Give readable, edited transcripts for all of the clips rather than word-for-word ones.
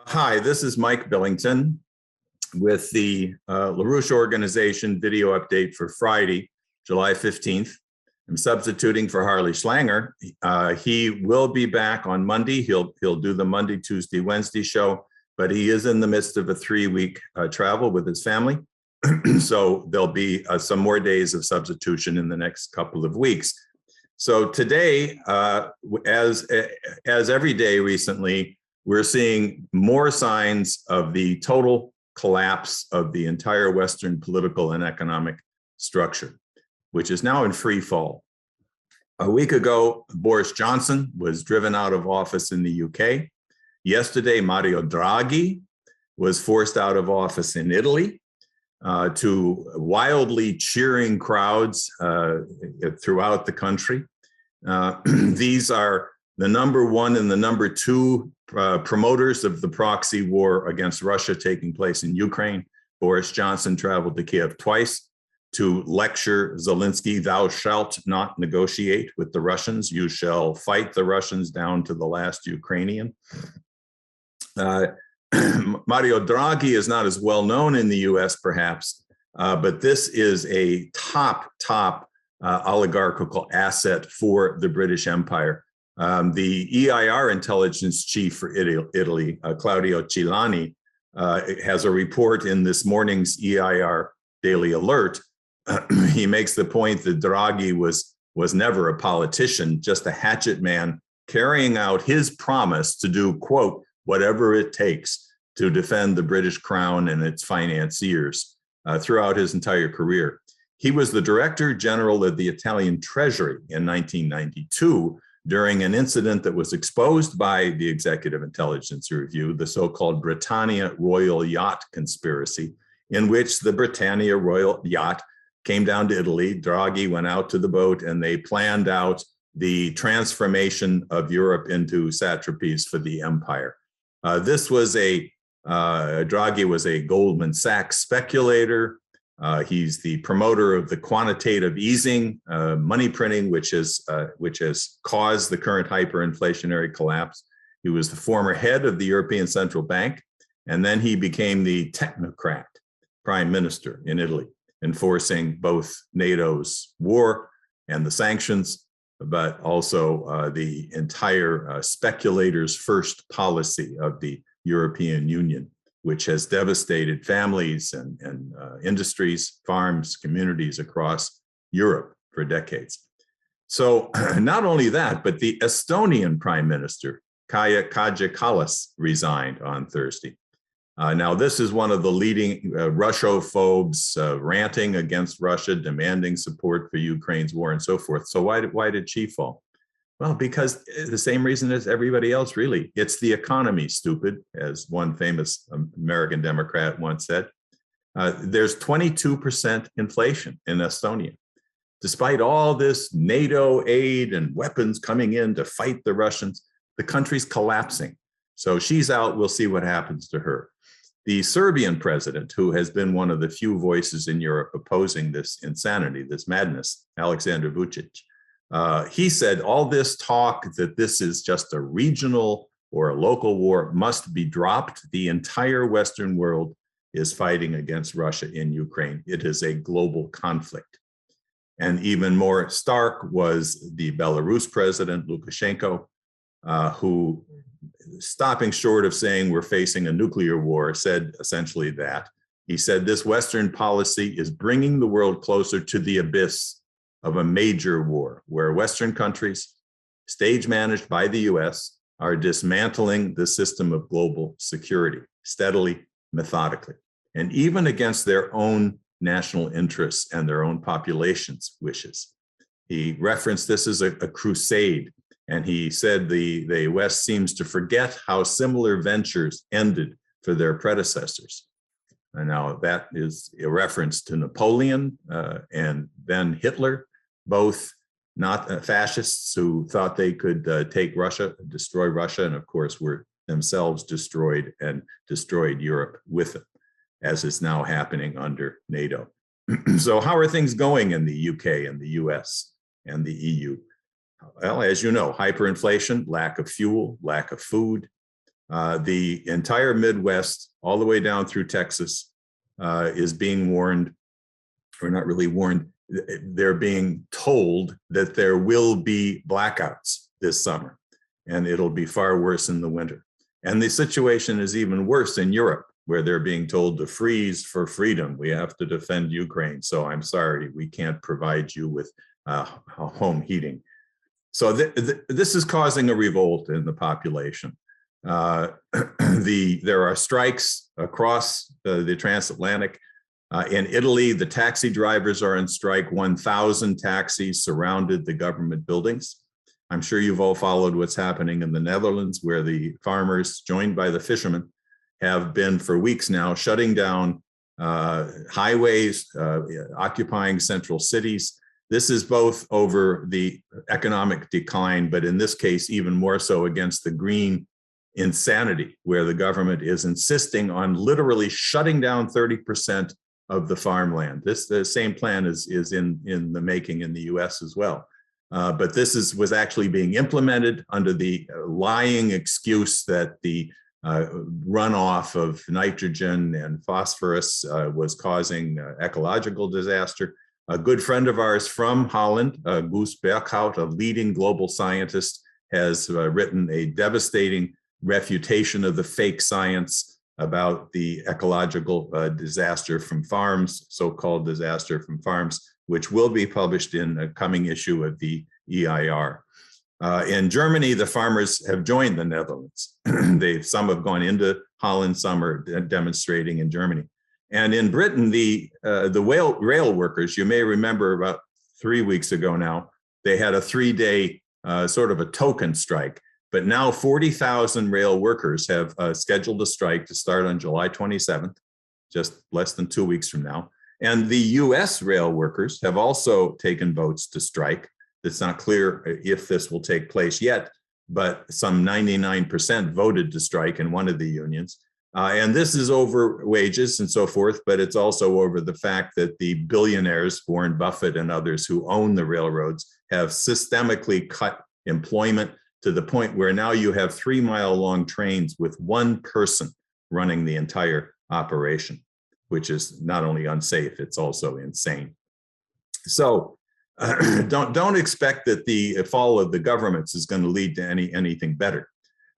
Hi, this is Mike Billington with the LaRouche Organization video update for Friday, July 15th. I'm substituting for Harley Schlanger. He will be back on Monday. He'll do the Monday, Tuesday, Wednesday show, but he is in the midst of a 3-week travel with his family. So there'll be some more days of substitution in the next couple of weeks. So today, as every day recently, we're seeing more signs of the total collapse of the entire Western political and economic structure, which is now in free fall. A week ago, Boris Johnson was driven out of office in the UK. Yesterday, Mario Draghi was forced out of office in Italy to wildly cheering crowds throughout the country. These are the number one and the number two promoters of the proxy war against Russia taking place in Ukraine. Boris Johnson traveled to Kiev twice to lecture Zelensky, "Thou shalt not negotiate with the Russians. You shall fight the Russians down to the last Ukrainian." Mario Draghi is not as well known in the US, perhaps, but this is a top oligarchical asset for the British Empire. The EIR intelligence chief for Italy, Claudio Cillani, has a report in this morning's EIR Daily Alert. He makes the point that Draghi was never a politician, just a hatchet man carrying out his promise to do, quote, whatever it takes to defend the British crown and its financiers throughout his entire career. He was the Director General of the Italian Treasury in 1992 during an incident that was exposed by the Executive Intelligence Review, the so-called Britannia Royal Yacht Conspiracy, in which the Britannia Royal Yacht came down to Italy. Draghi went out to the boat and they planned out the transformation of Europe into satrapies for the empire. Draghi was a Goldman Sachs speculator. He's the promoter of the quantitative easing, money printing, which has caused the current hyperinflationary collapse. He was the former head of the European Central Bank, and then he became the technocrat prime minister in Italy, enforcing both NATO's war and the sanctions, but also the entire speculators first policy of the European Union, which has devastated families and industries, farms, communities across Europe for decades. So not only that, but the Estonian Prime Minister, Kaja Kallas, resigned on Thursday. Now, this is one of the leading Russophobes ranting against Russia, demanding support for Ukraine's war and so forth. So why did she fall? Well, because the same reason as everybody else, really. It's the economy, stupid, as one famous American Democrat once said. There's 22% inflation in Estonia. Despite all this NATO aid and weapons coming in to fight the Russians, the country's collapsing. So she's out. We'll see what happens to her. The Serbian president, who has been one of the few voices in Europe opposing this insanity, this madness, Aleksandar Vučić, he said all this talk that this is just a regional or a local war must be dropped. The entire Western world is fighting against Russia in Ukraine. It is a global conflict. And even more stark was the Belarus president, Lukashenko, who, stopping short of saying we're facing a nuclear war, said essentially that. He said this Western policy is bringing the world closer to the abyss of a major war, where Western countries, stage managed by the US, are dismantling the system of global security steadily, methodically, and even against their own national interests and their own population's wishes. He referenced this as a crusade, and he said the West seems to forget how similar ventures ended for their predecessors. And now that is a reference to Napoleon and then Hitler, both not fascists who thought they could take Russia, destroy Russia, and of course were themselves destroyed and destroyed Europe with it, as is now happening under NATO. So how are things going in the UK and the US and the EU? Well, as you know, hyperinflation, lack of fuel, lack of food, The entire Midwest, all the way down through Texas, is being warned, or not really warned, they're being told that there will be blackouts this summer, and it'll be far worse in the winter. And the situation is even worse in Europe, where they're being told to freeze for freedom. We have to defend Ukraine, so I'm sorry, we can't provide you with home heating. So this is causing a revolt in the population. There are strikes across the transatlantic. In Italy, the taxi drivers are on strike. 1,000 taxis surrounded the government buildings. I'm sure you've all followed what's happening in the Netherlands, where the farmers, joined by the fishermen, have been for weeks now shutting down highways, occupying central cities. This is both over the economic decline, but in this case, even more so against the green insanity, where the government is insisting on literally shutting down 30% of the farmland. The same plan is in the making in the US as well. But this was actually being implemented under the lying excuse that the runoff of nitrogen and phosphorus was causing ecological disaster. A good friend of ours from Holland, Guus Berghout, a leading global scientist, has written a devastating refutation of the fake science about the ecological disaster from farms, so-called disaster from farms, which will be published in a coming issue of the EIR. In Germany, the farmers have joined the Netherlands. Some have gone into Holland, some are demonstrating in Germany. And in Britain, the rail workers, you may remember about 3 weeks ago now, they had a 3-day sort of a token strike. But now 40,000 rail workers have scheduled a strike to start on July 27th, just less than 2 weeks from now. And the US rail workers have also taken votes to strike. It's not clear if this will take place yet, but some 99% voted to strike in one of the unions. And this is over wages and so forth, but it's also over the fact that the billionaires, Warren Buffett and others who own the railroads, have systemically cut employment to the point where now you have 3-mile-long trains with one person running the entire operation, which is not only unsafe, it's also insane. So don't expect that the fall of the governments is going to lead to anything better.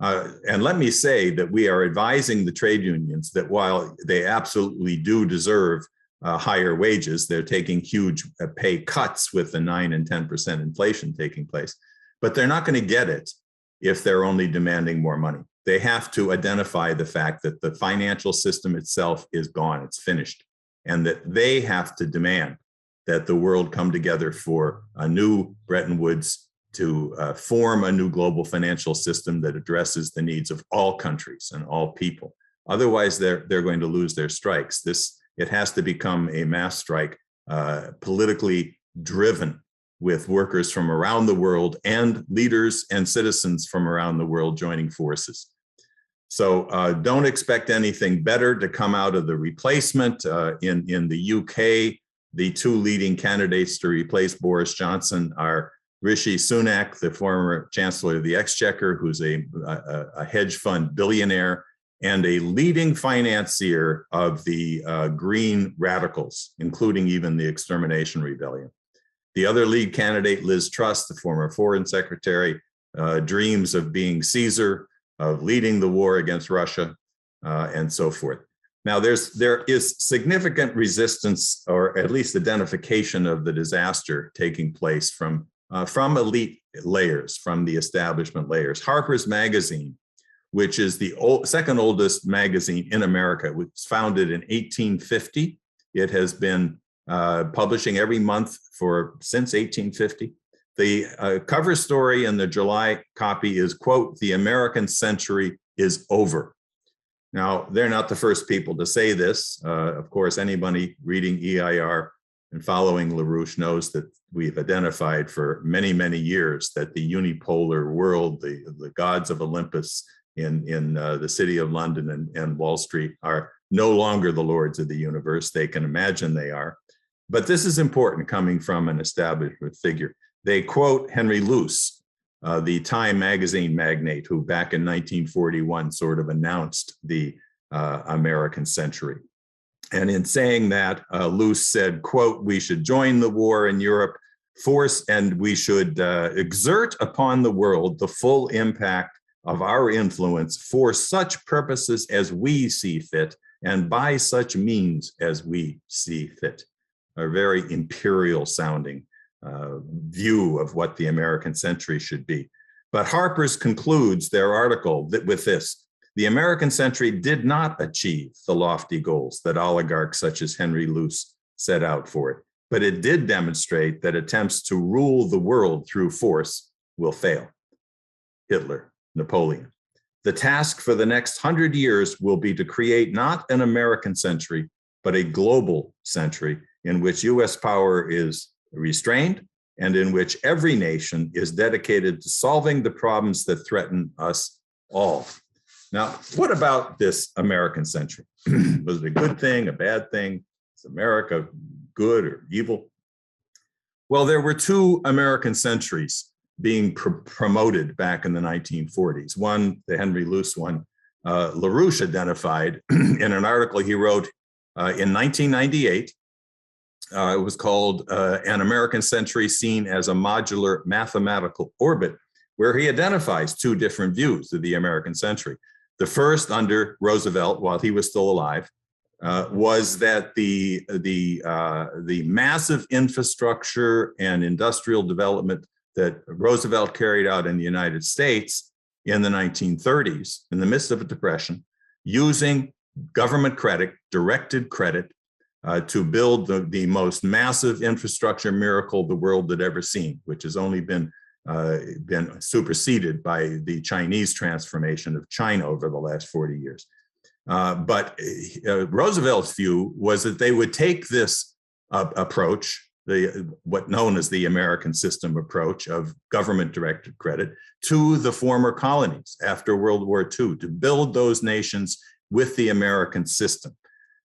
And let me say that we are advising the trade unions that while they absolutely do deserve higher wages, they're taking huge pay cuts with the 9 and 10% inflation taking place. But they're not going to get it if they're only demanding more money. They have to identify the fact that the financial system itself is gone, it's finished, and that they have to demand that the world come together for a new Bretton Woods to form a new global financial system that addresses the needs of all countries and all people. Otherwise, they're going to lose their strikes. It has to become a mass strike, politically driven, with workers from around the world and leaders and citizens from around the world joining forces. So don't expect anything better to come out of the replacement. In the UK, the 2 leading candidates to replace Boris Johnson are Rishi Sunak, the former Chancellor of the Exchequer, who's a hedge fund billionaire and a leading financier of the green radicals, including even the Extermination Rebellion. The other lead candidate, Liz Truss, the former Foreign Secretary, dreams of being Caesar, of leading the war against Russia, and so forth. Now, there is significant resistance, or at least identification of the disaster taking place from elite layers, from the establishment layers. Harper's Magazine, which is the second oldest magazine in America, was founded in 1850. It has been publishing every month since 1850. The cover story in the July copy is, quote, "The American century is over." Now, they're not the first people to say this. Of course, anybody reading EIR and following LaRouche knows that we've identified for many, many years that the unipolar world, the gods of Olympus in the city of London and Wall Street are no longer the lords of the universe. They can imagine they are. But this is important coming from an establishment figure. They quote Henry Luce, the Time magazine magnate who back in 1941 sort of announced the American century. And in saying that, Luce said, quote, "We should join the war in Europe, and we should exert upon the world the full impact of our influence for such purposes as we see fit and by such means as we see fit." A very imperial sounding view of what the American century should be. But Harper's concludes their article with this: "The American century did not achieve the lofty goals that oligarchs such as Henry Luce set out for it, but it did demonstrate that attempts to rule the world through force will fail." Hitler, Napoleon. "The task for the next 100 years will be to create not an American century, but a global century in which US power is restrained and in which every nation is dedicated to solving the problems that threaten us all." Now, what about this American century? Was it a good thing, a bad thing? Is America good or evil? Well, there were two American centuries being promoted back in the 1940s. One, the Henry Luce one, LaRouche identified in an article he wrote in 1998. It was called An American Century Seen as a Modular Mathematical Orbit, where he identifies two different views of the American century. The first, under Roosevelt, while he was still alive, was that the massive infrastructure and industrial development that Roosevelt carried out in the United States in the 1930s, in the midst of a depression, using government credit, directed credit, to build the most massive infrastructure miracle the world had ever seen, which has only been superseded by the Chinese transformation of China over the last 40 years. But Roosevelt's view was that they would take this approach, what known as the American system approach of government-directed credit, to the former colonies after World War II, to build those nations with the American system,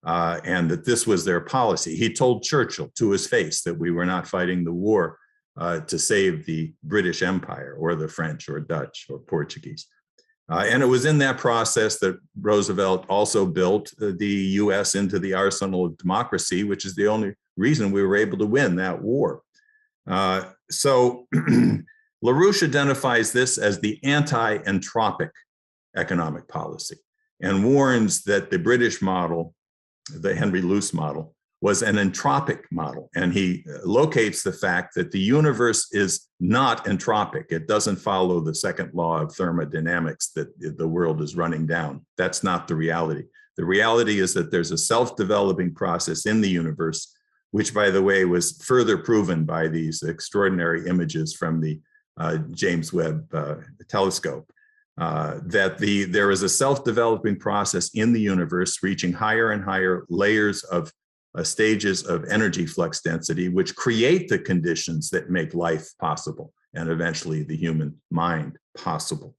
and that this was their policy. He told Churchill to his face that we were not fighting the war to save the British Empire or the French or Dutch or Portuguese. And it was in that process that Roosevelt also built the US into the arsenal of democracy, which is the only reason we were able to win that war. So LaRouche identifies this as the anti-entropic economic policy and warns that the British model, the Henry Luce model, was an entropic model. And he locates the fact that the universe is not entropic. It doesn't follow the second law of thermodynamics that the world is running down. That's not the reality. The reality is that there's a self-developing process in the universe, which, by the way, was further proven by these extraordinary images from the James Webb telescope, that there is a self-developing process in the universe reaching higher and higher layers of stages of energy flux density, which create the conditions that make life possible and eventually the human mind possible.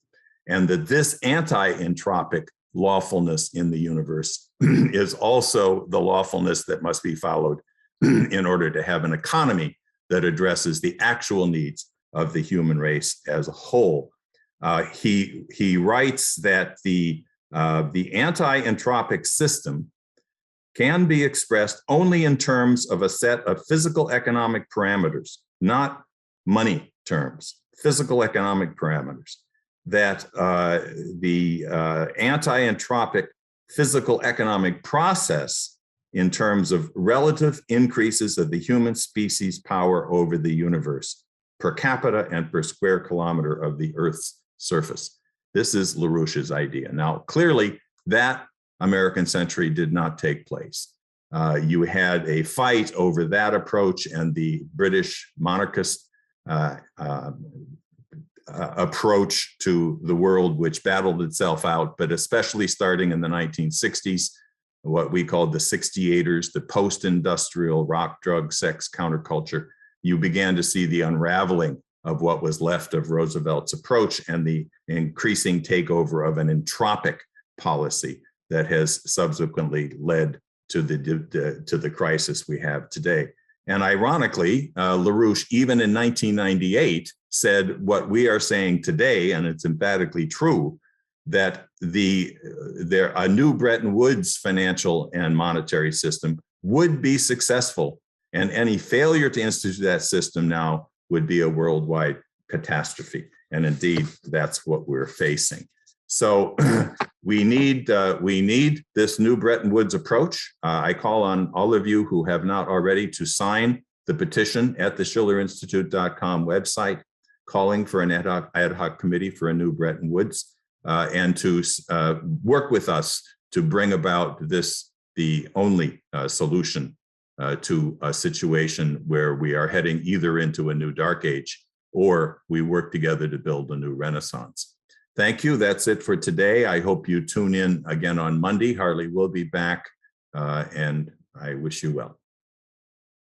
And that this anti-entropic lawfulness in the universe is also the lawfulness that must be followed in order to have an economy that addresses the actual needs of the human race as a whole. He writes that the anti-entropic system can be expressed only in terms of a set of physical economic parameters, not money terms, physical economic parameters, that the anti-entropic physical economic process in terms of relative increases of the human species power over the universe per capita and per square kilometer of the Earth's surface. This is LaRouche's idea. Now, clearly, that American century did not take place. You had a fight over that approach and the British monarchist approach to the world, which battled itself out, but especially starting in the 1960s, what we called the 68ers, the post-industrial rock, drug, sex counterculture, you began to see the unraveling of what was left of Roosevelt's approach and the increasing takeover of an entropic policy that has subsequently led to the crisis we have today. And ironically, LaRouche, even in 1998, said what we are saying today, and it's emphatically true, that a new Bretton Woods financial and monetary system would be successful, and any failure to institute that system now would be a worldwide catastrophe. And indeed, that's what we're facing. So we need this new Bretton Woods approach. I call on all of you who have not already to sign the petition at the schillerinstitute.com website, calling for an ad hoc committee for a new Bretton Woods, and to work with us to bring about the only solution to a situation where we are heading either into a new dark age or we work together to build a new renaissance. Thank you. That's it for today. I hope you tune in again on Monday. Harley will be back, and I wish you well.